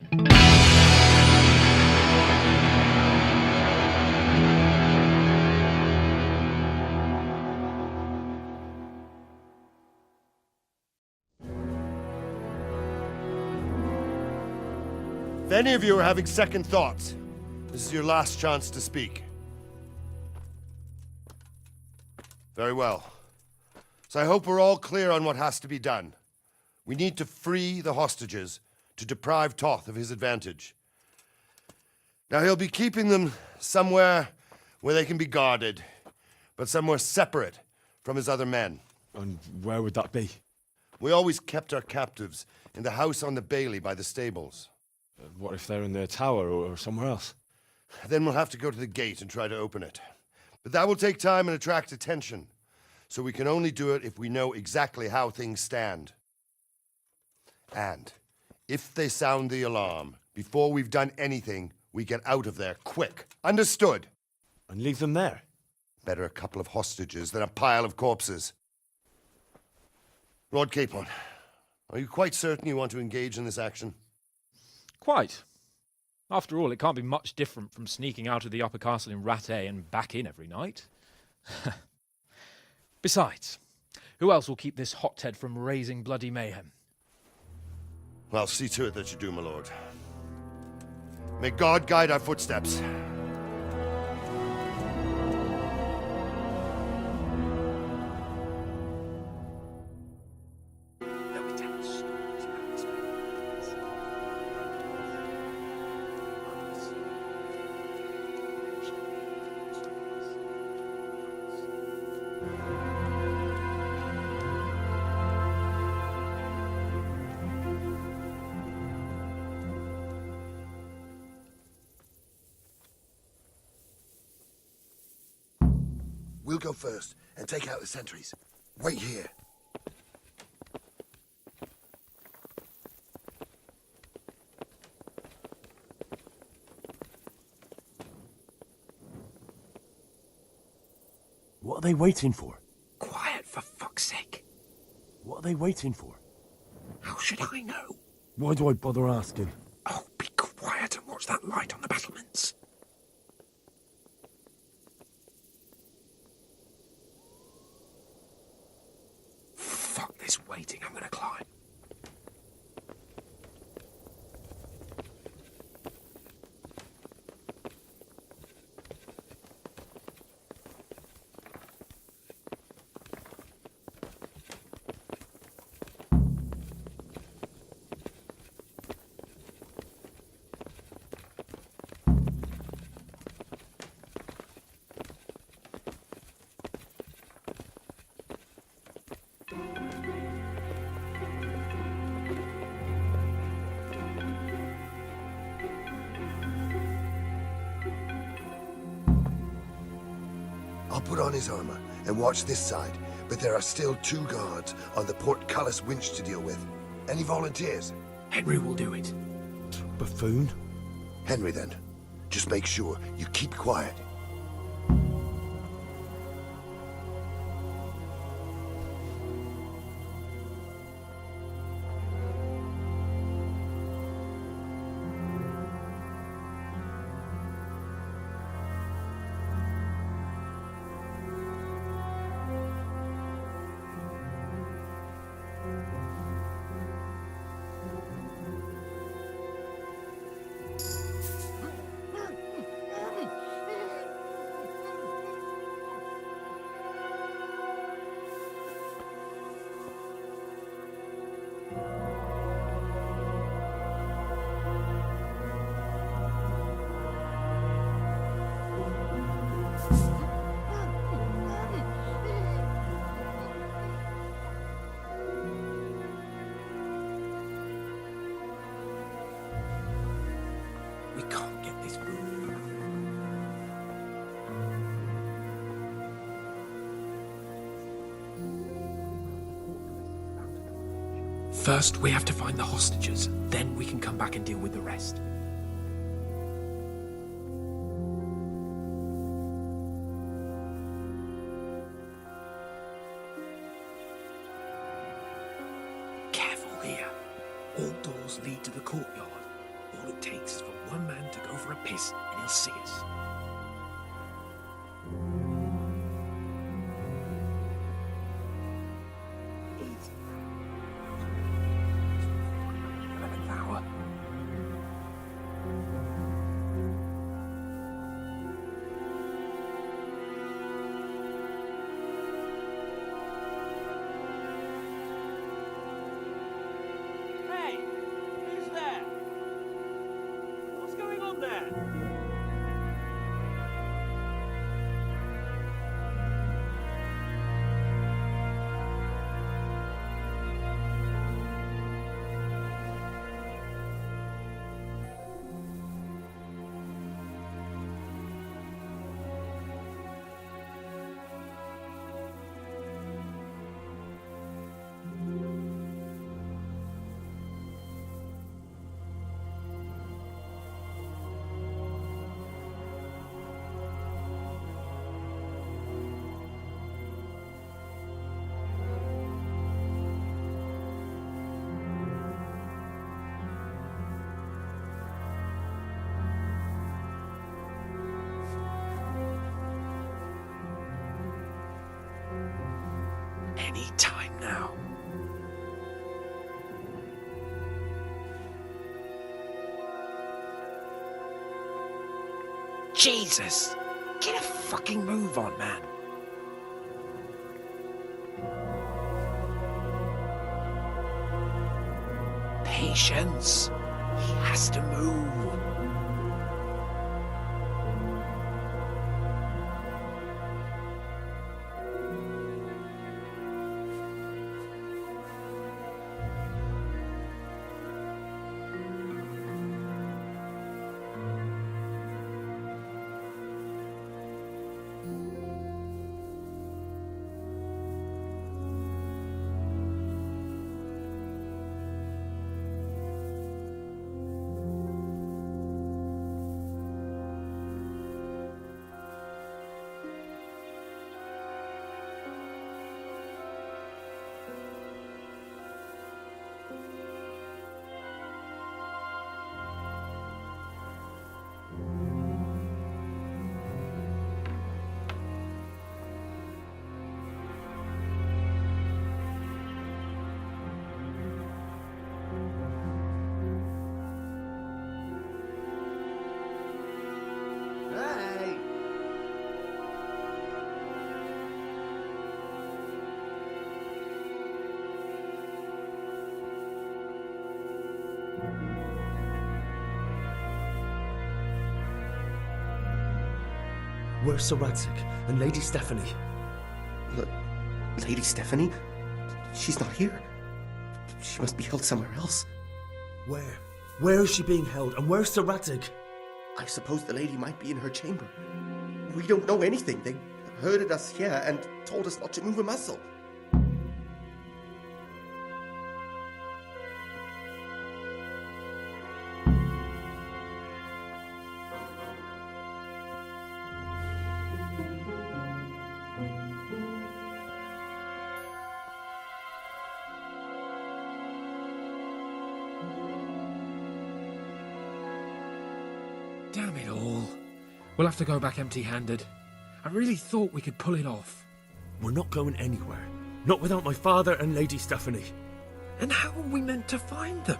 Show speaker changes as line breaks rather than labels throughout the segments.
If any of you are having second thoughts, this is your last chance to speak. Very well. So I hope we're all clear on what has to be done. We need to free the hostages to deprive Toth of his advantage. Now he'll be keeping them somewhere where they can be guarded, but somewhere separate from his other men.
And where would that be?
We always kept our captives in the house on the bailey by the stables.
What if they're in their tower or somewhere else?
Then we'll have to go to the gate and try to open it. But that will take time and attract attention. So we can only do it if we know exactly how things stand. And if they sound the alarm, before we've done anything, we get out of there quick. Understood?
And leave them there?
Better a couple of hostages than a pile of corpses. Lord Capon, are you quite certain you want to engage in this action?
Quite. After all, it can't be much different from sneaking out of the upper castle in Rattay and back in every night. Besides, who else will keep this hothead from raising bloody mayhem?
Well, see to it that you do, my lord. May God guide our footsteps.
We'll go first and take out the sentries. Wait here.
What are they waiting for?
Quiet, for fuck's sake.
What are they waiting for?
How should I know?
Why do I bother asking?
Oh, be quiet and watch that light on the battlements. Fuck this waiting, I'm gonna climb. I'll put on his armor and watch this side, but there are still 2 guards on the portcullis winch to deal with. Any volunteers? Henry will do it.
Buffoon?
Henry, then. Just make sure you keep quiet. We can't get this moving. First, we have to find the hostages. Then we can come back and deal with the rest. Careful here. All doors lead to the courtyard. All
takes is for one man to go for a piss and he'll see us. Easy. 11th hour.
Hey! Who's there? What's going on there?
Any time now. Jesus! Get a fucking move on, man. Patience. He has to move.
Where's Sir Radzig and Lady Stephanie?
Lady Stephanie? She's not here. She must be held somewhere else.
Where? Where is she being held, and where's Sir Radzig?
I suppose the lady might be in her chamber. We don't know anything. They herded us here and told us not to move a muscle.
Damn it all. We'll have to go back empty-handed. I really thought we could pull it off.
We're not going anywhere. Not without my father and Lady Stephanie.
And how are we meant to find them?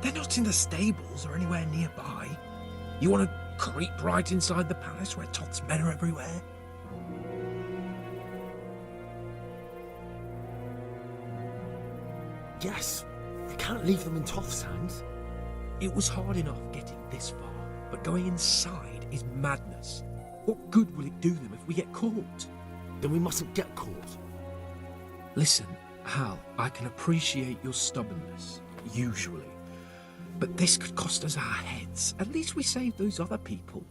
They're not in the stables or anywhere nearby. You want to creep right inside the palace where Toth's men are everywhere?
Yes. We can't leave them in Toth's hands.
It was hard enough getting this far, but going inside is madness. What good will it do them if we get caught?
Then we mustn't get caught.
Listen, Hal, I can appreciate your stubbornness, usually. But this could cost us our heads. At least we saved those other people.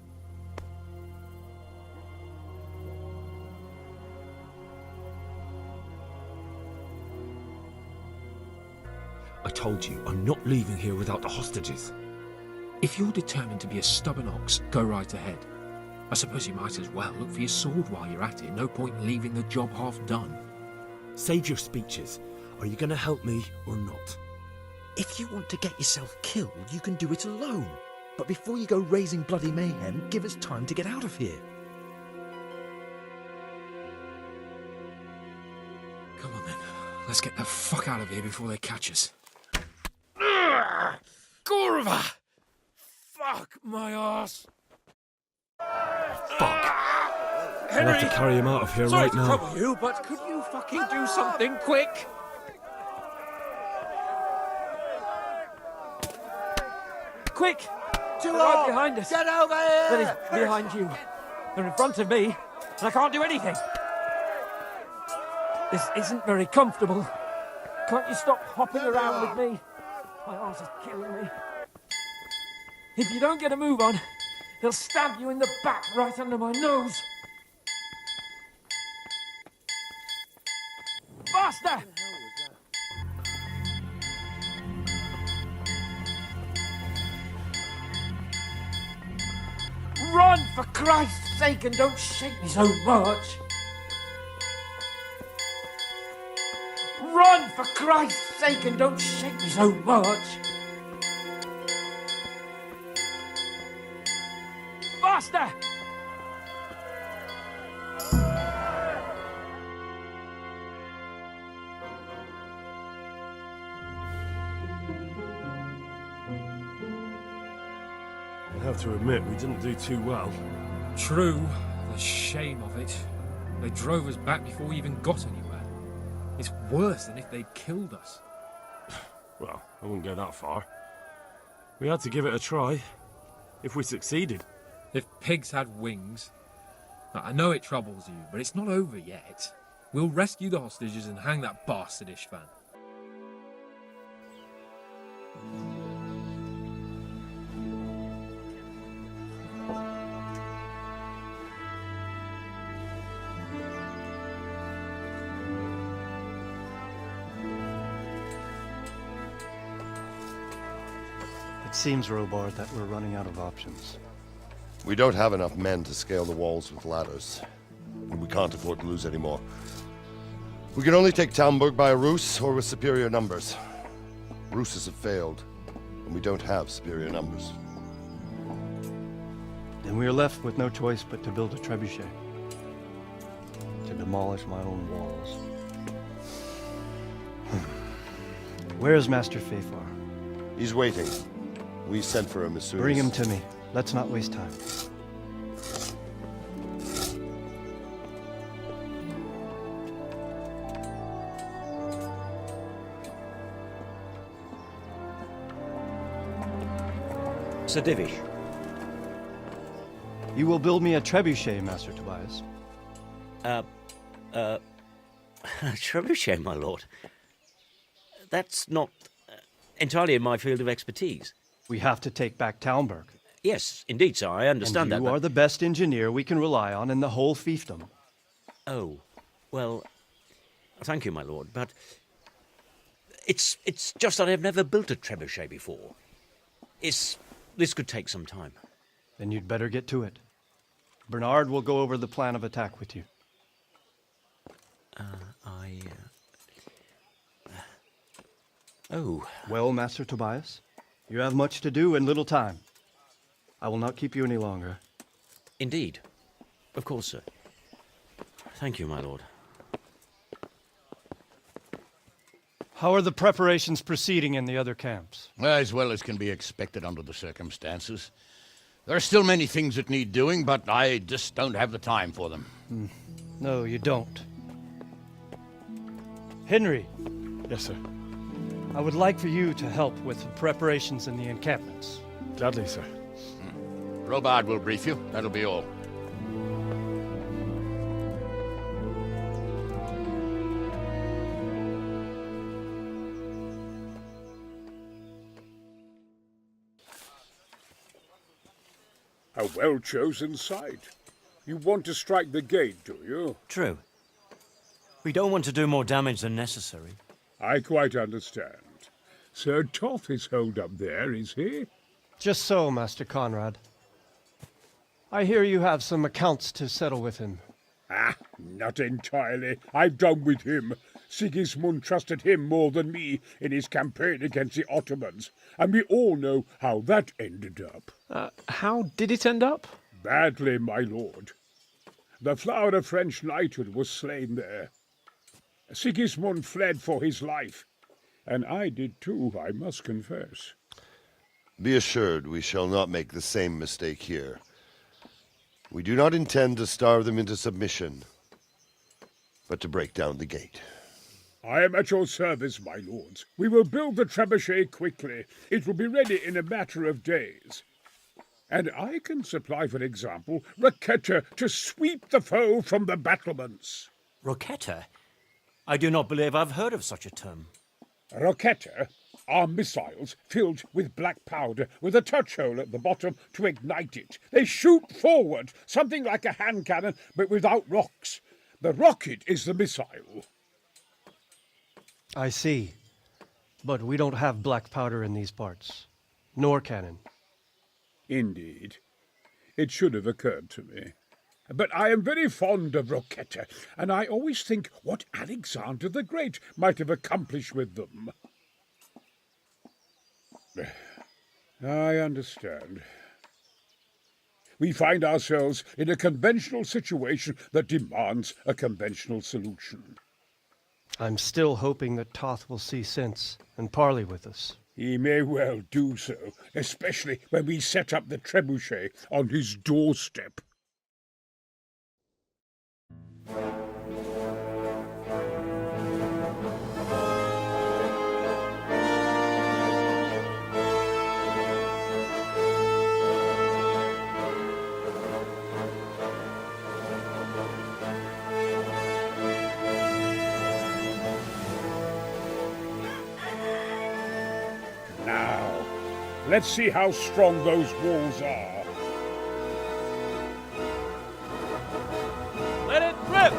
I told you, I'm not leaving here without the hostages.
If you're determined to be a stubborn ox, go right ahead. I suppose you might as well look for your sword while you're at it. No point in leaving the job half done.
Save your speeches. Are you going to help me or not?
If you want to get yourself killed, you can do it alone. But before you go raising bloody mayhem, give us time to get out of here. Come on then. Let's get the fuck out of here before they catch us.
Gorva! Fuck my ass!
Fuck.
I'll have to carry him out of here
Sorry
right
to
now.
trouble you, but could you fucking do something quick? Quick! They're right behind us.
Get over here!
That is behind you. They're in front of me, and I can't do anything. This isn't very comfortable. Can't you stop hopping around with me? My arse is killing me. If you don't get a move on, they'll stab you in the back right under my nose. Faster! Run, for Christ's sake, and don't shake me so much. Run, for Christ's sake, and don't shake me so much. Faster!
I have to admit, we didn't do too well.
True. The shame of it. They drove us back before we even got anywhere. It's worse than if they'd killed us.
Well, I wouldn't go that far. We had to give it a try. If we succeeded.
If pigs had wings... I know it troubles you, but it's not over yet. We'll rescue the hostages and hang that bastard Ishvan.
It seems, Robard, that we're running out of options.
We don't have enough men to scale the walls with ladders, and we can't afford to lose any more. We can only take Talmberg by a ruse or with superior numbers. Ruses have failed, and we don't have superior numbers.
Then we are left with no choice but to build a trebuchet. To demolish my own walls. Where's Master Fafar?
He's waiting. We sent for him as soon as...
Bring him to me. Let's not waste time.
Sir Divish.
You will build me a trebuchet, Master Tobias.
Trebuchet, my lord. That's not entirely in my field of expertise.
We have to take back Talmberg.
Yes, indeed, sir, I understand
and
that.
You are the best engineer we can rely on in the whole fiefdom.
Oh, well, thank you, my lord, but it's just that I've never built a trebuchet before. This could take some time.
Then you'd better get to it. Bernard will go over the plan of attack with you.
Oh.
Well, Master Tobias, you have much to do and little time. I will not keep you any longer.
Indeed. Of course, sir. Thank you, my lord.
How are the preparations proceeding in the other camps?
As well as can be expected under the circumstances. There are still many things that need doing, but I just don't have the time for them.
No, you don't. Henry.
Yes, sir.
I would like for you to help with the preparations in the encampments.
Gladly, sir.
Robard will brief you. That'll be all.
A well-chosen site. You want to strike the gate, do you?
True. We don't want to do more damage than necessary.
I quite understand. Sir Toth is holed up there, is he?
Just so, Master Conrad. I hear you have some accounts to settle with him.
Ah, not entirely. I've done with him. Sigismund trusted him more than me in his campaign against the Ottomans, and we all know how that ended up.
How did it end up?
Badly, my lord. The flower of French knighthood was slain there. Sigismund fled for his life, and I did too, I must confess.
Be assured we shall not make the same mistake here. We do not intend to starve them into submission, but to break down the gate.
I am at your service, my lords. We will build the trebuchet quickly. It will be ready in a matter of days. And I can supply, for example, Raketa to sweep the foe from the battlements.
Roquetta? I do not believe I've heard of such a term.
Roquetta are missiles filled with black powder with a touch hole at the bottom to ignite it. They shoot forward, something like a hand cannon, but without rocks. The rocket is the missile.
I see. But we don't have black powder in these parts. Nor cannon.
Indeed. It should have occurred to me. But I am very fond of Roquetta, and I always think what Alexander the Great might have accomplished with them. I understand. We find ourselves in a conventional situation that demands a conventional solution.
I'm still hoping that Toth will see sense and parley with us.
He may well do so, especially when we set up the trebuchet on his doorstep. Now, let's see how strong those walls are.
Let it rip!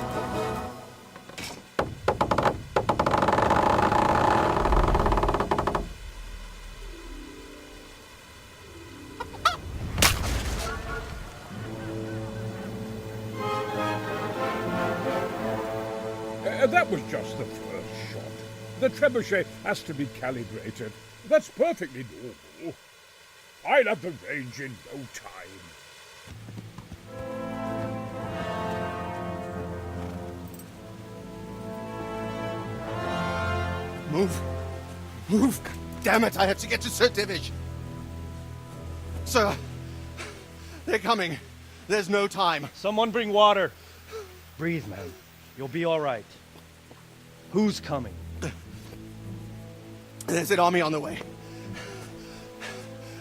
That was just the first shot. The trebuchet has to be calibrated. That's perfectly normal. I'll have the range in no time.
Move! Move! God damn it, I have to get to Sir Divish! Sir, they're coming. There's no time.
Someone bring water. Breathe, man. You'll be all right. Who's coming?
There's an army on the way.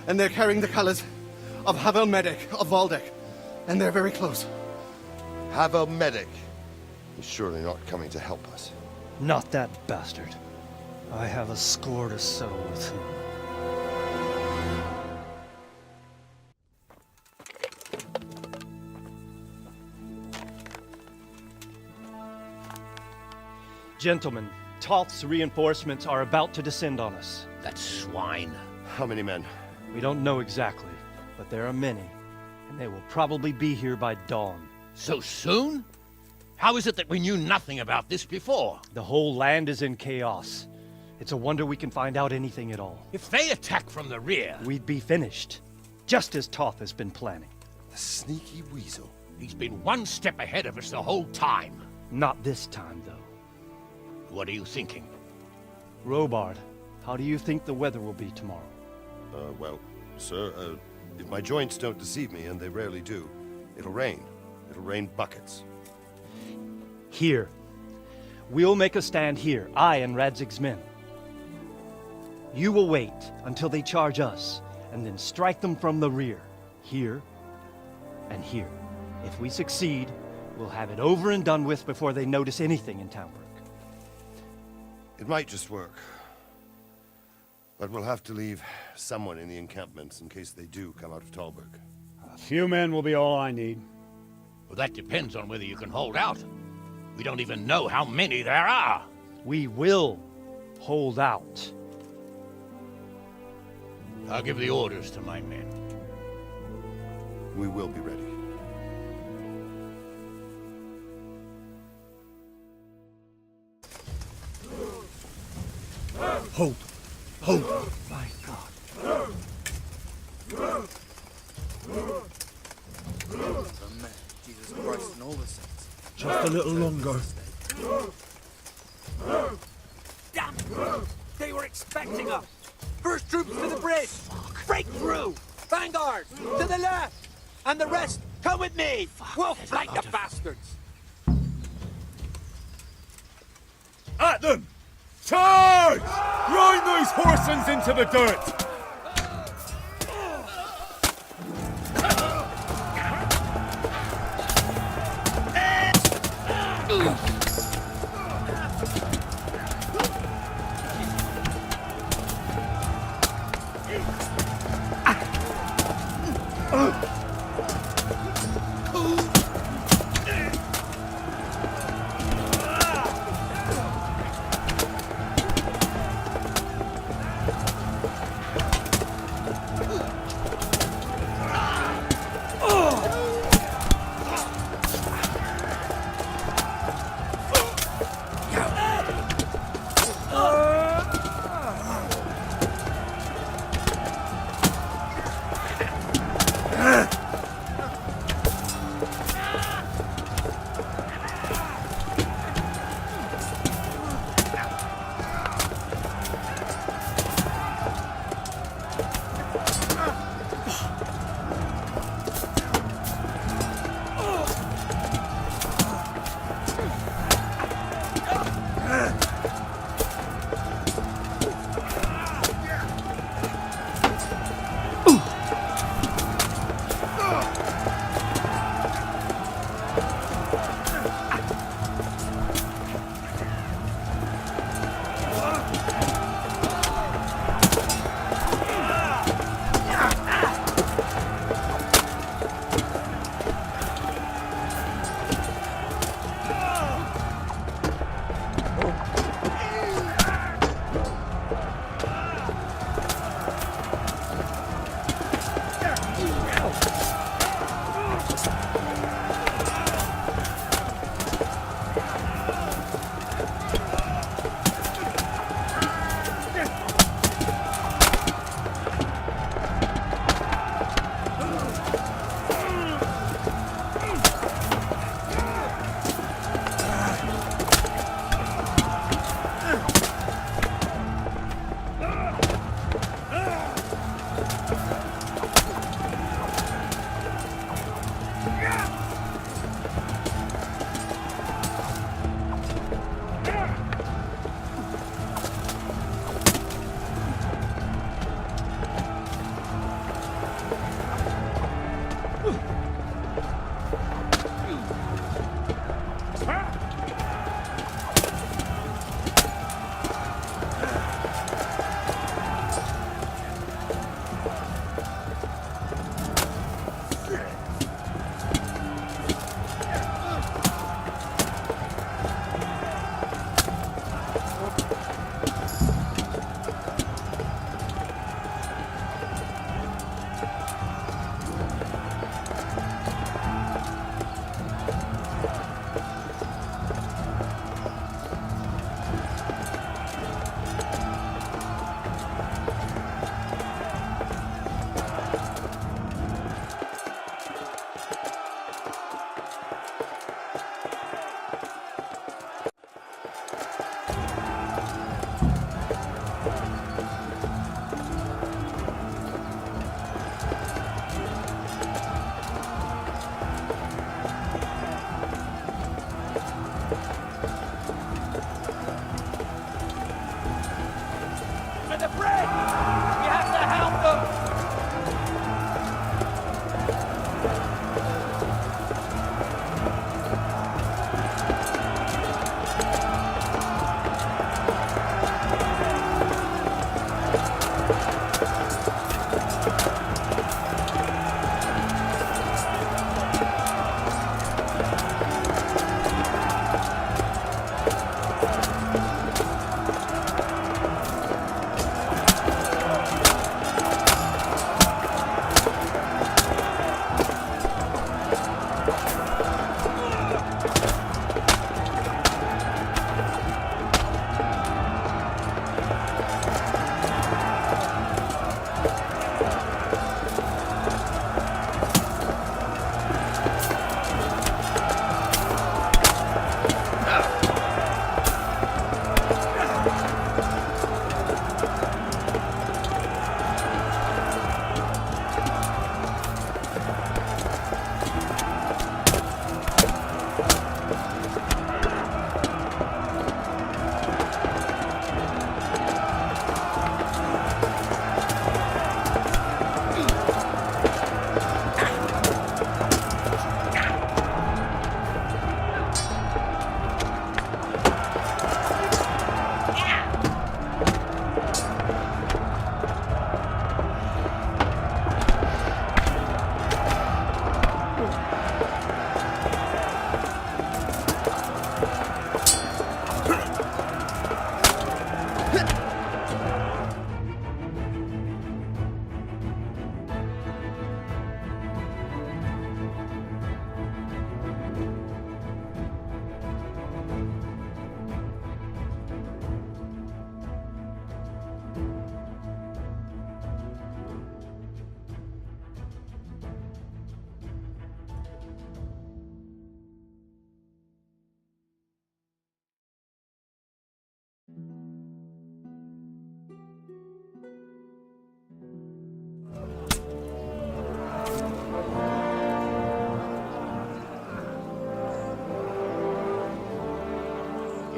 And they're carrying the colors of Havel Medic of Valdek. And they're very close.
Havel Medic is surely not coming to help us.
Not that bastard. I have a score to settle with him. Gentlemen, Toth's reinforcements are about to descend on us.
That swine.
How many men?
We don't know exactly, but there are many, and they will probably be here by dawn.
So soon? How is it that we knew nothing about this before?
The whole land is in chaos. It's a wonder we can find out anything at all.
If they attack from the rear...
We'd be finished, just as Toth has been planning.
The sneaky weasel.
He's been one step ahead of us the whole time.
Not this time, though.
What are you thinking?
Robard, how do you think the weather will be tomorrow?
Well, sir, if my joints don't deceive me, and they rarely do, it'll rain. It'll rain buckets.
Here. We'll make a stand here, I and Radzig's men. You will wait until they charge us, and then strike them from the rear. Here and here. If we succeed, we'll have it over and done with before they notice anything in Townbrook.
It might just work. But we'll have to leave someone in the encampments in case they do come out of Talberg.
A few men will be all I need.
Well, that depends on whether you can hold out. We don't even know how many there are.
We will hold out.
I'll give the orders to my men.
We will be ready.
Hold. Hold.
My God.
Amen. Jesus Christ and all the saints.
Just a little longer.
Damn it! They were expecting us! First troops to the bridge! Break through! Vanguard! To the left! And the rest, come with me! We'll flank the bastards!
At them! Charge! Grind those horsens into the dirt!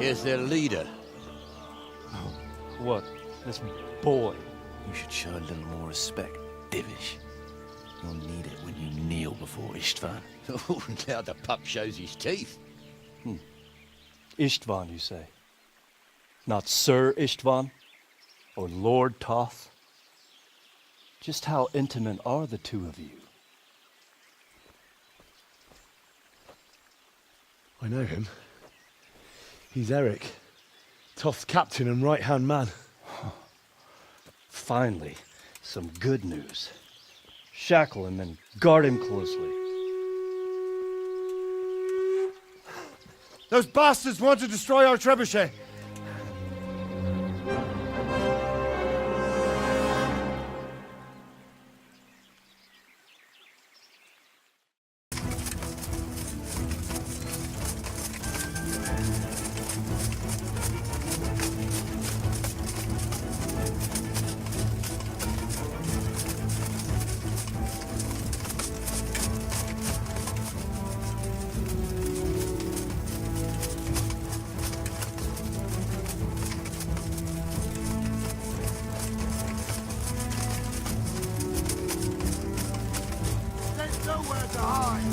Here's their leader.
What? This boy?
You should show a little more respect, Divish. You'll need it when you kneel before Istvan.
Oh, now the pup shows his teeth.
Istvan, you say? Not Sir Istvan? Or Lord Toth? Just how intimate are the two of you?
I know him. He's Eric, Toth's captain and right-hand man.
Finally, some good news. Shackle him and guard him closely.
Those bastards want to destroy our trebuchet. There's nowhere to hide.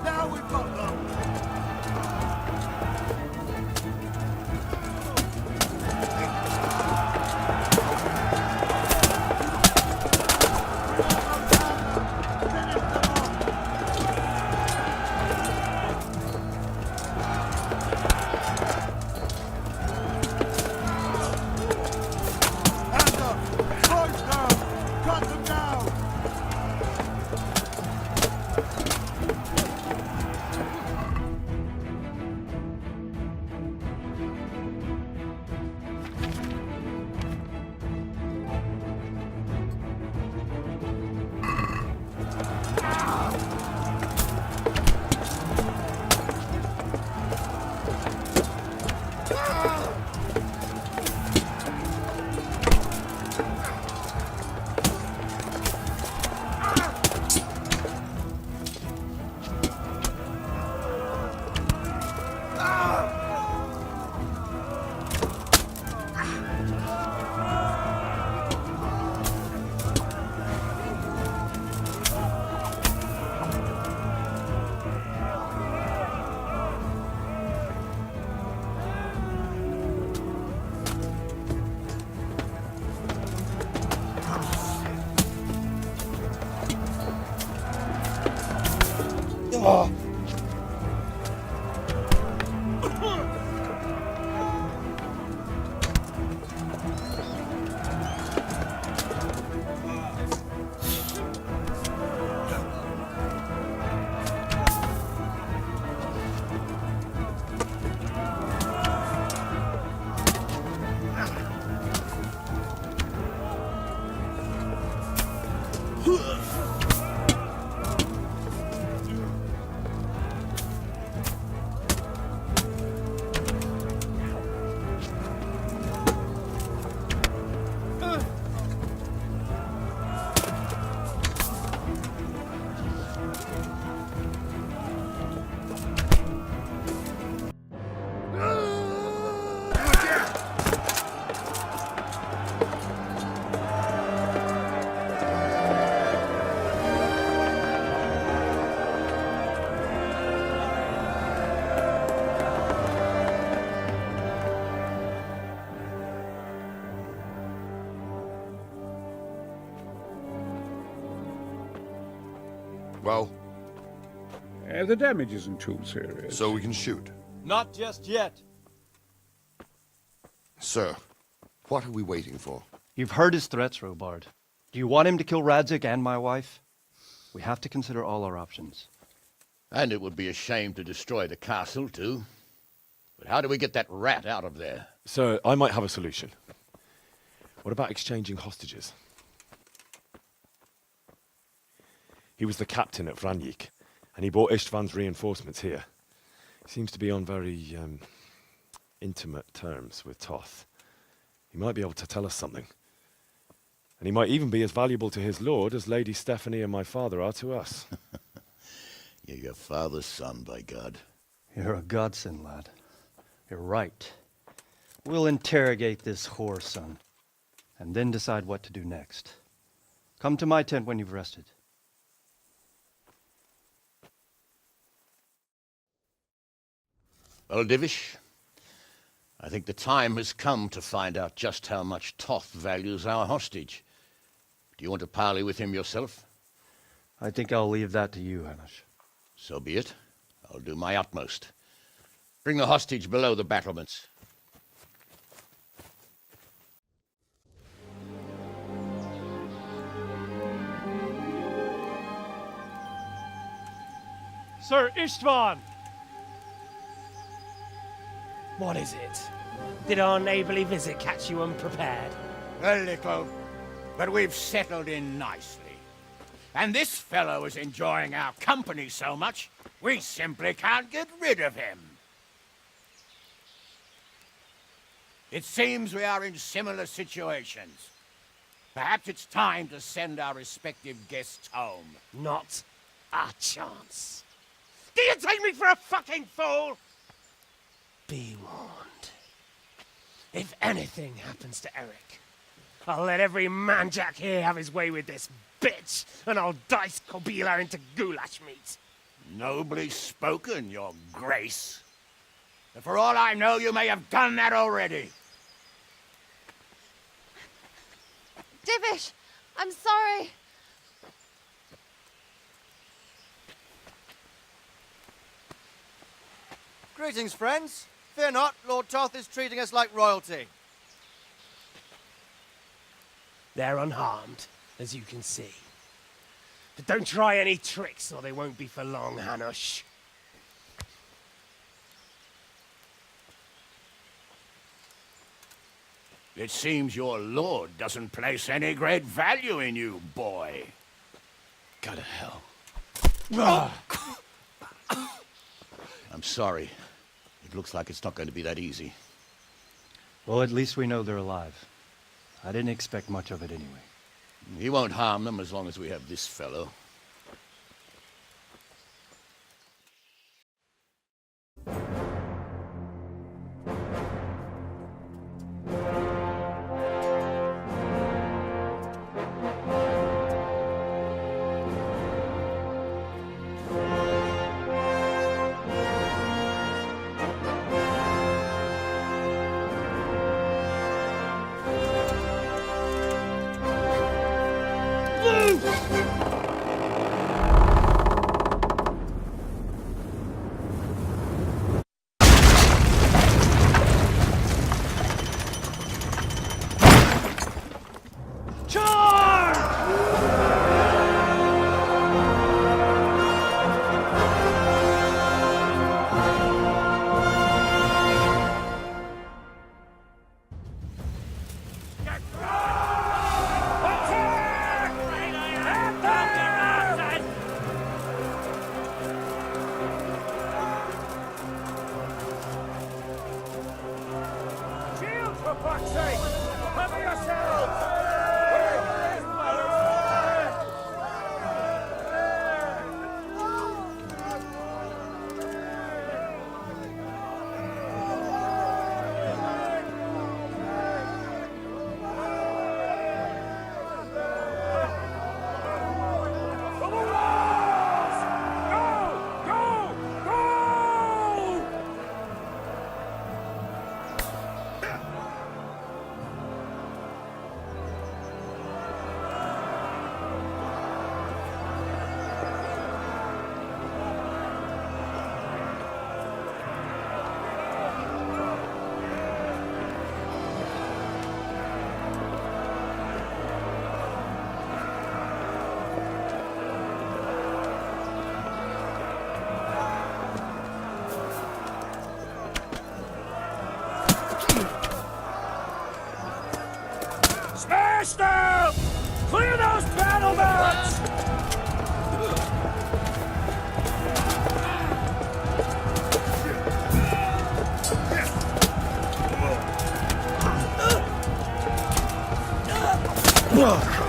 Now we've got them. Hands up! Boys down! Cut them down! Well,
The damage isn't too serious.
so we can shoot.
Not just yet.
Sir, what are we waiting for?
You've heard his threats, Robard. Do you want him to kill Radzik and my wife? We have to consider all our options.
And it would be a shame to destroy the castle, too. But how do we get that rat out of there?
So, I might have a solution. What about exchanging hostages? He was the captain at Vranjik, and he brought Istvan's reinforcements here. He seems to be on very, intimate terms with Toth. He might be able to tell us something. And he might even be as valuable to his lord as Lady Stephanie and my father are to us.
You're your father's son, by God.
You're a godsend, lad. You're right. We'll interrogate this whore, son, and then decide what to do next. Come to my tent when you've rested.
Well, Divish, I think the time has come to find out just how much Toth values our hostage. Do you want to parley with him yourself?
I think I'll leave that to you, Hamish.
So be it. I'll do my utmost. Bring the hostage below the battlements.
Sir Istvan!
What is it? Did our neighbourly visit catch you unprepared?
A little, but we've settled in nicely. And this fellow is enjoying our company so much, we simply can't get rid of him. It seems we are in similar situations. Perhaps it's time to send our respective guests home.
Not a chance. Do you take me for a fucking fool? Be warned. If anything happens to Eric, I'll let every manjack here have his way with this bitch, and I'll dice Kobila into goulash meat.
Nobly spoken, your grace. And for all I know, you may have done that already.
Divish, I'm sorry.
Greetings, friends. Fear not, Lord Toth is treating us like royalty.
They're unharmed, as you can see. But don't try any tricks, or they won't be for long, Hanush.
It seems your lord doesn't place any great value in you, boy.
Go to hell.
I'm sorry. It looks like it's not going to be that easy.
Well, at least we know they're alive. I didn't expect much of it anyway.
He won't harm them as long as we have this fellow.
Smash them! Clear those battlements!
Ugh.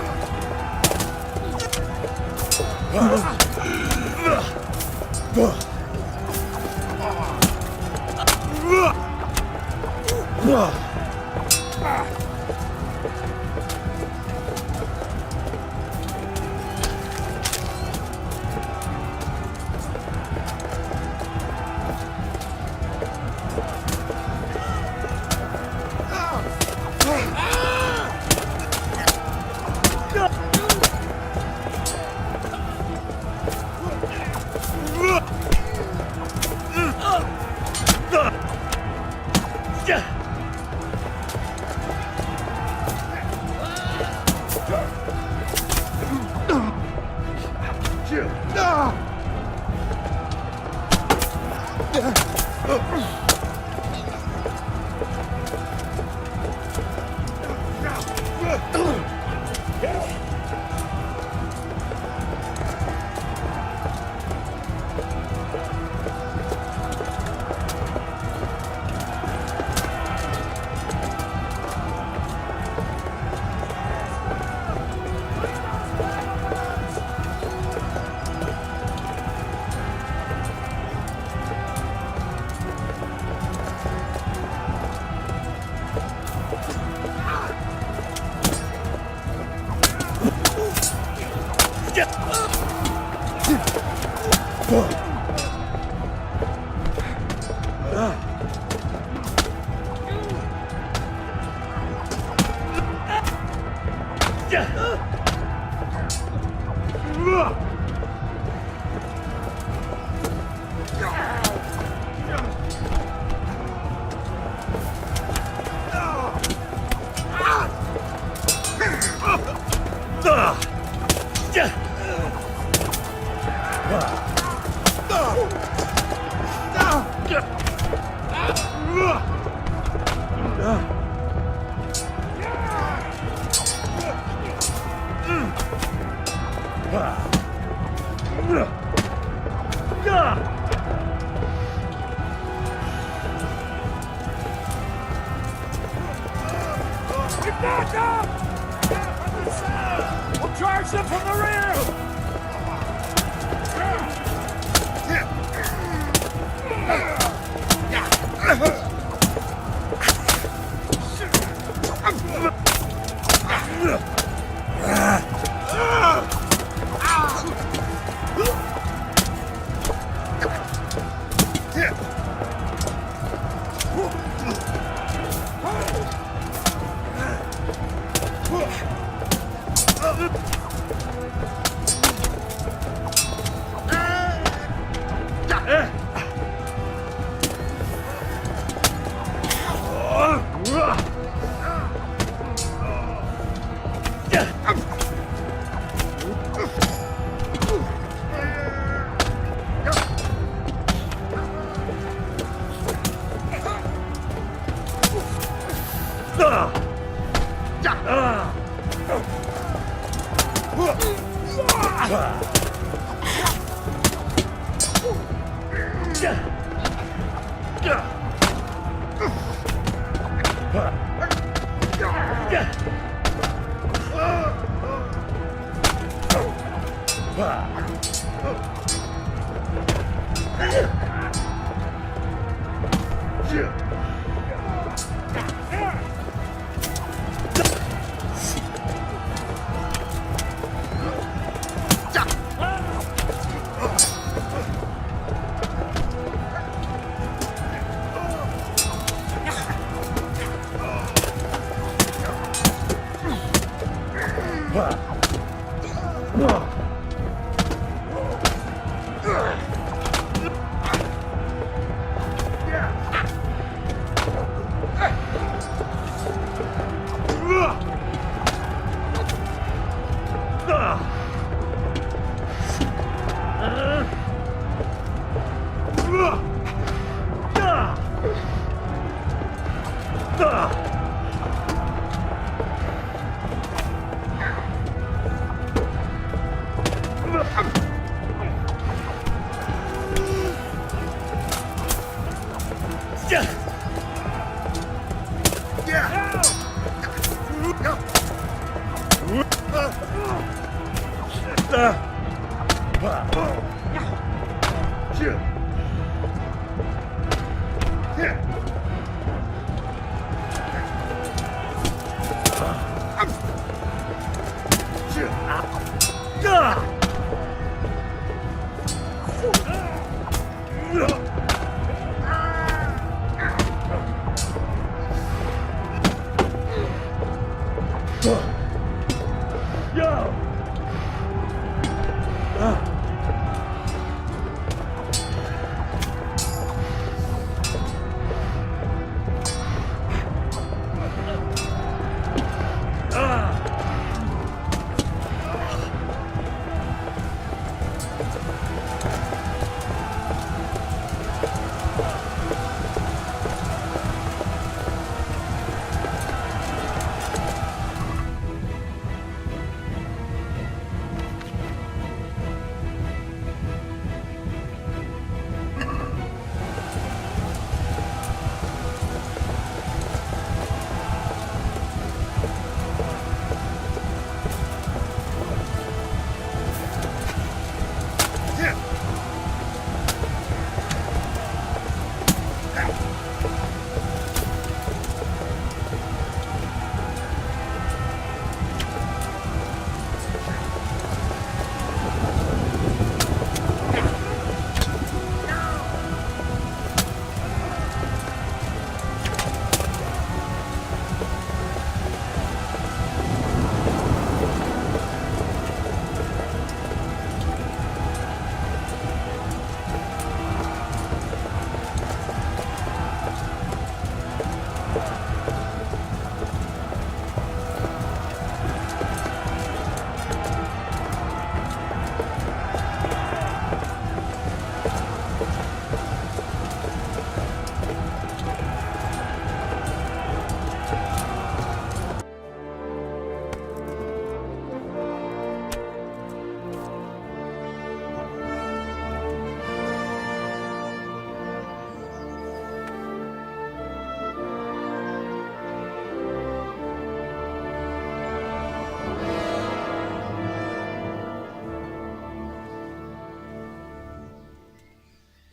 We'll charge them from the rear!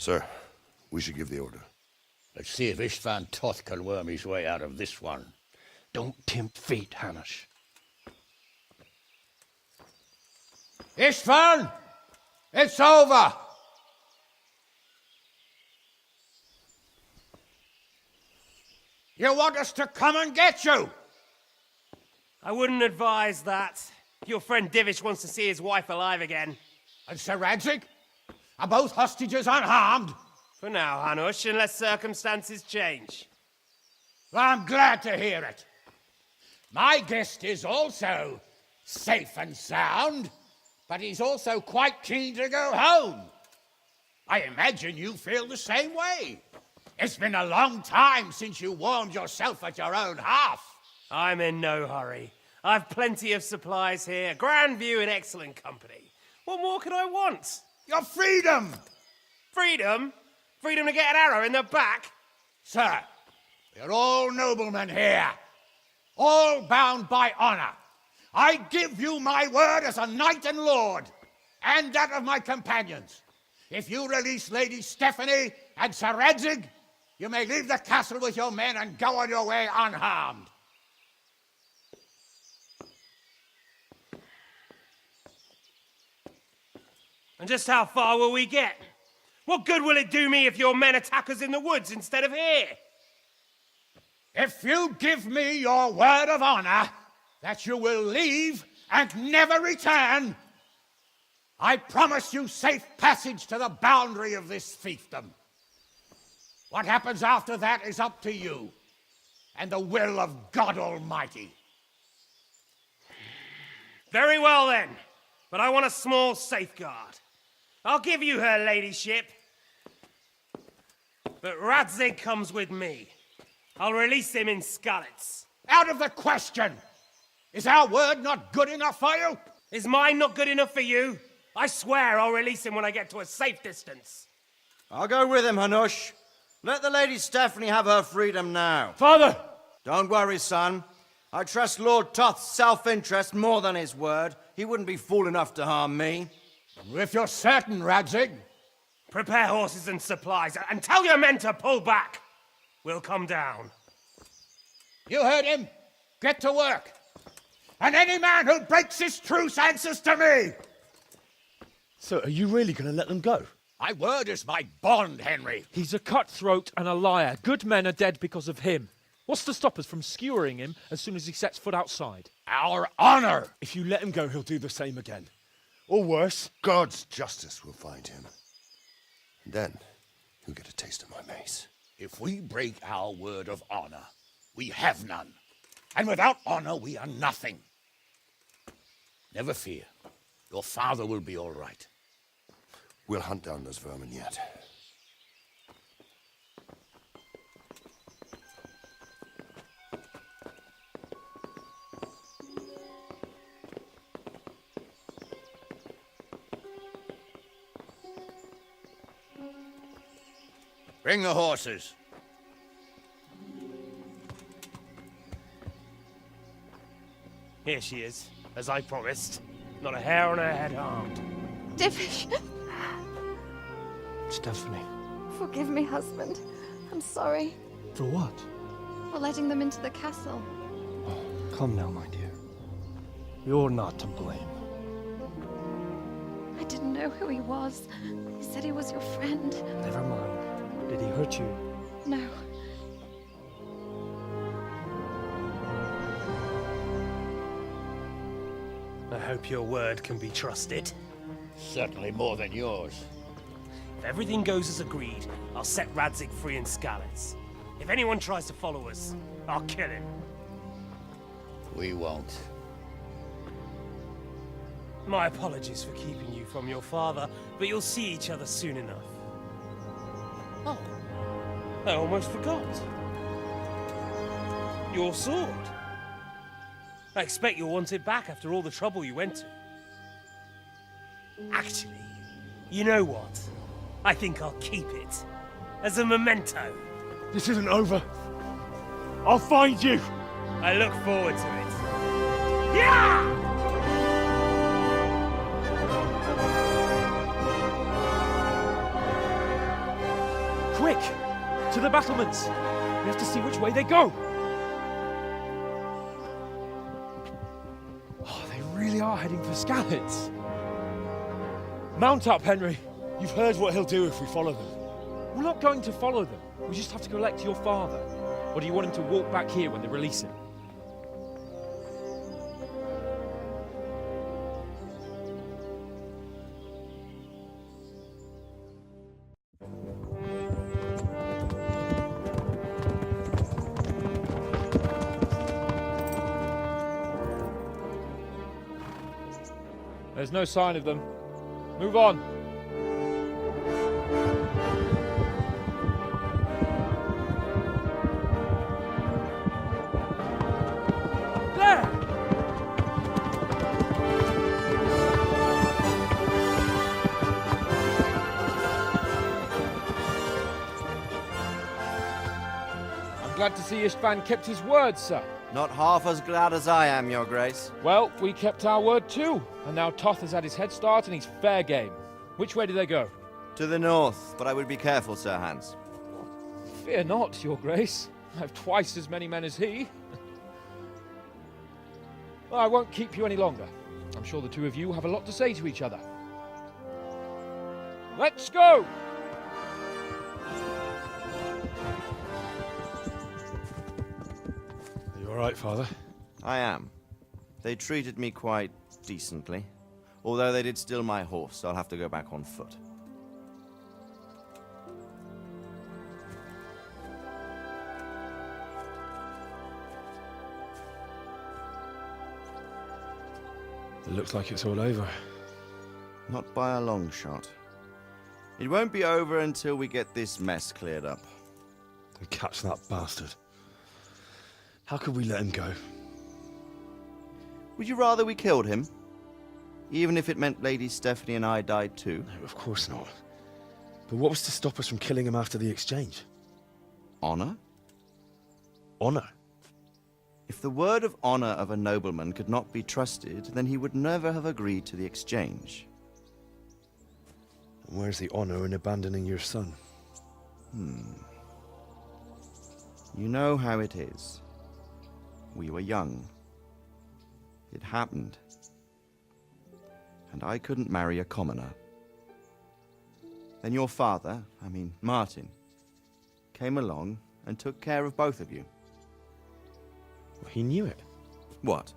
Sir, we should give the order.
Let's see if Istvan Toth can worm his way out of this one.
Don't tempt fate, Hanush.
Istvan! It's over! You want us to come and get you?
I wouldn't advise that. Your friend Divish wants to see his wife alive again.
And Sir Radzig? Are both hostages unharmed?
For now, Hanush, unless circumstances change.
Well, I'm glad to hear it. My guest is also safe and sound, but he's also quite keen to go home. I imagine you feel the same way. It's been a long time since you warmed yourself at your own hearth.
I'm in no hurry. I've plenty of supplies here, grand view and excellent company. What more could I want?
Your freedom!
Freedom? Freedom to get an arrow in the back?
Sir, we're all noblemen here, all bound by honor. I give you my word as a knight and lord, and that of my companions. If you release Lady Stephanie and Sir Radzig, you may leave the castle with your men and go on your way unharmed.
And just how far will we get? What good will it do me if your men attack us in the woods instead of here?
If you give me your word of honor that you will leave and never return, I promise you safe passage to the boundary of this fiefdom. What happens after that is up to you and the will of God Almighty.
Very well then, but I want a small safeguard. I'll give you her ladyship, but Radzig comes with me. I'll release him in Skalitz.
Out of the question! Is our word not good enough for you?
Is mine not good enough for you? I swear I'll release him when I get to a safe distance.
I'll go with him, Hanush. Let the Lady Stephanie have her freedom now.
Father!
Don't worry, son. I trust Lord Toth's self-interest more than his word. He wouldn't be fool enough to harm me.
If you're certain, Radzig.
Prepare horses and supplies, and tell your men to pull back. we'll come down.
You heard him. Get to work. And any man who breaks his truce answers to me.
So, are you really going to let them go?
My word is my bond, Henry.
He's a cutthroat and a liar. Good men are dead because of him. What's to stop us from skewering him as soon as he sets foot outside?
Our honor!
If you let him go, he'll do the same again. Or worse.
God's justice will find him. And then he'll get a taste of my mace.
If we break our word of honor, we have none. And without honor, we are nothing. Never fear. Your father will be all right.
We'll hunt down those vermin yet.
Bring the horses.
Here she is, as I promised. Not a hair on her head harmed.
Divish!
Stephanie.
Forgive me, husband. I'm sorry
For what?
for letting them into the castle.
Come now, my dear. You're not to blame.
I didn't know who he was. He said he was your friend.
Never mind. Did he hurt you?
No.
I hope your word can be trusted.
Certainly more than yours.
If everything goes as agreed, I'll set Radzig free in Skalitz. If anyone tries to follow us, I'll kill him.
We won't.
My apologies for keeping you from your father, but you'll see each other soon enough. Oh, I almost forgot. Your sword. I expect you'll want it back after all the trouble you went to. Actually, you know what? I think I'll keep it. As a memento.
This isn't over. I'll find you.
I look forward to it. Yeah!
Quick! To the battlements! We have to see which way they go! Oh, they really are heading for Skalitz. Mount up, Henry.
You've heard what he'll do if we follow them.
We're not going to follow them. We just have to collect your father. Or do you want him to walk back here when they release him? There's no sign of them. Move on. There! I'm glad to see Istvan kept his word, sir.
Not half as glad as I am, Your Grace.
Well, we kept our word too. And now Toth has had his head start and he's fair game. Which way do they go?
To the north, but I would be careful, Sir Hans.
Fear not, Your Grace. I have twice as many men as he. Well, I won't keep you any longer. I'm sure the two of you have a lot to say to each other. Let's go!
Are you all right, Father?
I am. They treated me quite decently. Although they did steal my horse, so I'll have to go back on foot.
It looks like it's all over.
Not by a long shot. It won't be over until we get this mess cleared up.
And catch that bastard. How could we let him go?
Would you rather we killed him? Even if it meant Lady Stephanie and I died too?
No, of course not. But what was to stop us from killing him after the exchange?
Honor?
Honor?
If the word of honor of a nobleman could not be trusted, then he would never have agreed to the exchange.
And where's the honor in abandoning your son?
You know how it is. We were young. It happened. And I couldn't marry a commoner. Then your father, Martin, came along and took care of both of you.
Well, he knew it.
What?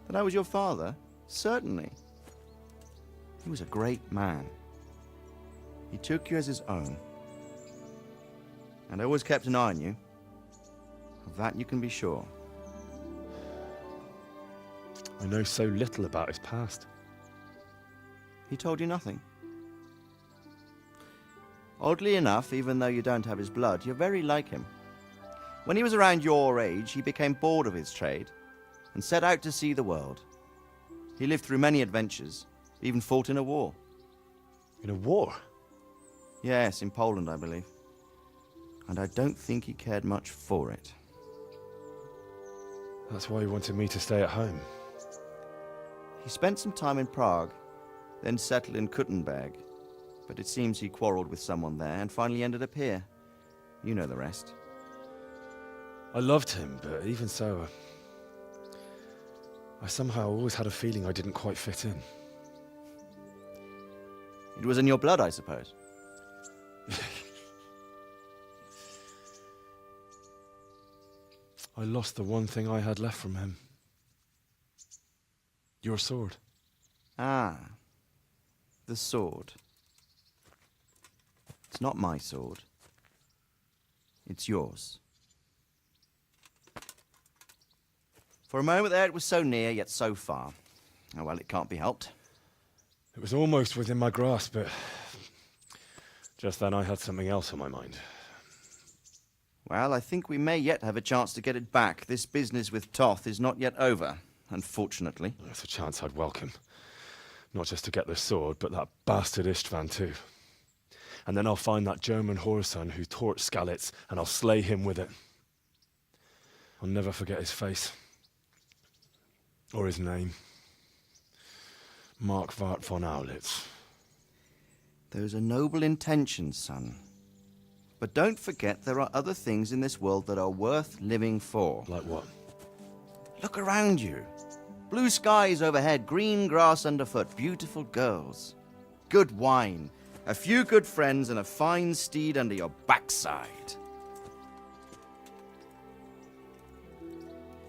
That I was your father? Certainly. He was a great man. He took you as his own. And I always kept an eye on you. Of that you can be sure.
I know so little about his past.
He told you nothing? Oddly enough, even though you don't have his blood, you're very like him. When he was around your age, he became bored of his trade and set out to see the world. He lived through many adventures, even fought in a war.
In a war?
Yes, in Poland, I believe. And I don't think he cared much for it.
That's why he wanted me to stay at home.
He spent some time in Prague, then settled in Kuttenberg. But it seems he quarreled with someone there and finally ended up here. You know the rest.
I loved him, but even so, I somehow always had a feeling I didn't quite fit in.
It was in your blood, I suppose.
I lost the one thing I had left from him. Your sword.
Ah, the sword. It's not my sword. It's yours. For a moment there it was so near, yet so far. Oh well, it can't be helped.
It was almost within my grasp, but just then I had something else on my mind.
Well, I think we may yet have a chance to get it back. This business with Toth is not yet over, unfortunately.
That's a chance I'd welcome. Not just to get the sword, but that bastard Istvan too. And then I'll find that German whoreson who torched Skalitz, and I'll slay him with it. I'll never forget his face. Or his name. Mark Vart von Aulitz.
Those are noble intentions, son. But don't forget there are other things in this world that are worth living for.
Like what?
Look around you. Blue skies overhead, green grass underfoot, beautiful girls. Good wine, a few good friends, and a fine steed under your backside.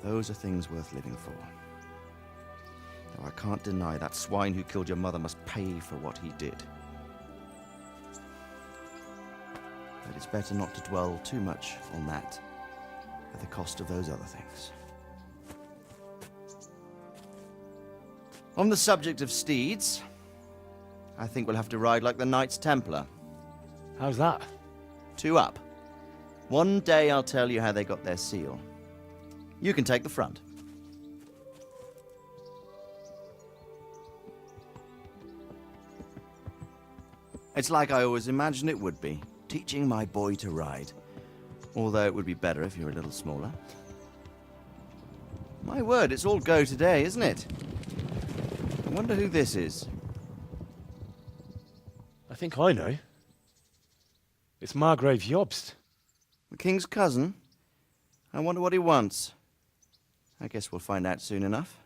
Those are things worth living for. Though I can't deny that swine who killed your mother must pay for what he did. But it's better not to dwell too much on that at the cost of those other things. On the subject of steeds, I think we'll have to ride like the Knights Templar.
How's that?
2 up. One day I'll tell you how they got their seal. You can take the front. It's like I always imagined it would be, teaching my boy to ride. Although it would be better if you were a little smaller. My word, it's all go today, isn't it? I wonder who this is.
I think I know. It's Margrave Jobst.
The king's cousin? I wonder what he wants. I guess we'll find out soon enough.